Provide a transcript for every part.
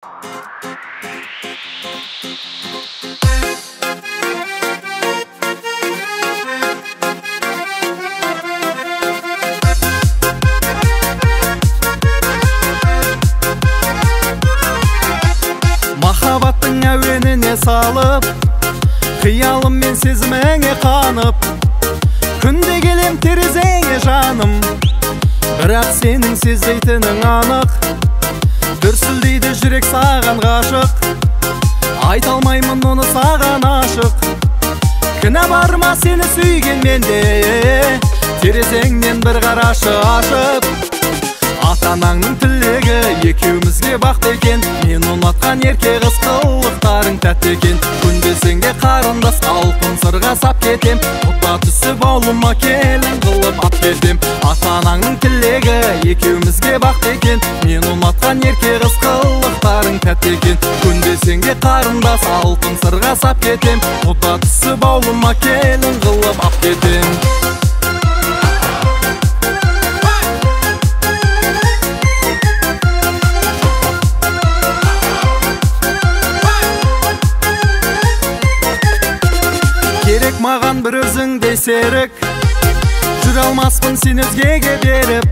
Махаббаттың әуеніне салып, қиялым мен сезіміңе қанып, күнде келем терезеңе жаным, бірақ сенің сезбейтінің анық. Дүрсілдейді жүрек саған ғашық, айта алмаймын оны саған ашық. Кінә бар ма сені сүйген менде, терезеңнен бір қарашы ашып. Ата-анаңның тілегі екеумізге бақыт екен, мен ұнатқан ерке қыз қылықтарың тәтті екен. Көнбесеңде қарындас алтын сырға сап кетем, құда түсіп ауылыма келін қылып ап кетем. Ата-анаңның тілегі екеумізге бақыт екен, мен ұнатқан ерке қыз қылықтарың тәтті екен. Көнбесеңде қарындас алтын сырға сап кетем, құда түсіп ауылыма келін қылып ап кетем. Керек маған бір өзіңдей серік, жүре алмаспын сен өзгеге беріп.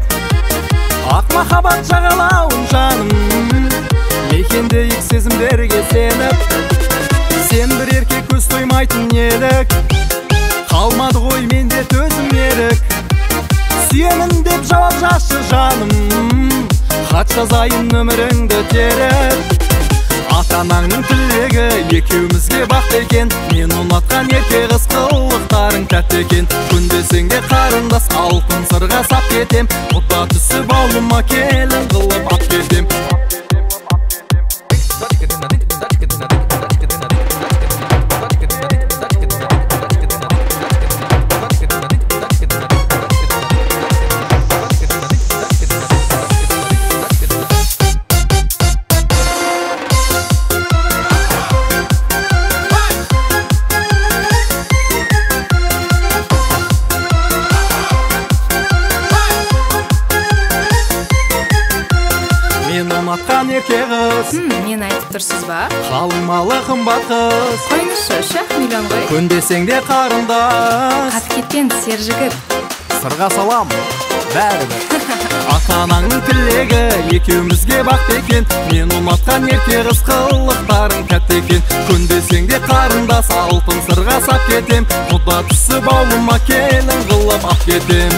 Ақ махаббат жағалауын жаным, мекендейік сезімдерге сеніп. Сен бір ерке көз тоймайтын елік, қалмады ғой менде төзім ерік. Сүйемін деп жауап жазшы жаным, хат жазайын өміріңді теріп. Ата-анаңның тілегі екеумізге бақыт екен, мен ұнатқан ерке қыз қылықтарың тәтті екен. Көнбесеңде қарындас алтын сырға сап кетем, құда түсіп ауылыма келін қылып ап кетем. Мен ұнатқан ерке қыз, Мен айтып тұрсыз ба? қалыңмалы қымбат қыз. Қойыңызшы, шақ миллион ғой. Көнбесеңде қарындас, Қат кеткен сер жігіт. сырға салам бәрібір. Ата-анаңның тілегі екеумізге бақыт екен, мен ұнатқан ерке қыз қылықтарың тәтті екен. Көнбесеңде қарындас алтын сырға сап кетем, құда түсіп ауылыма келін қылып ап кетем.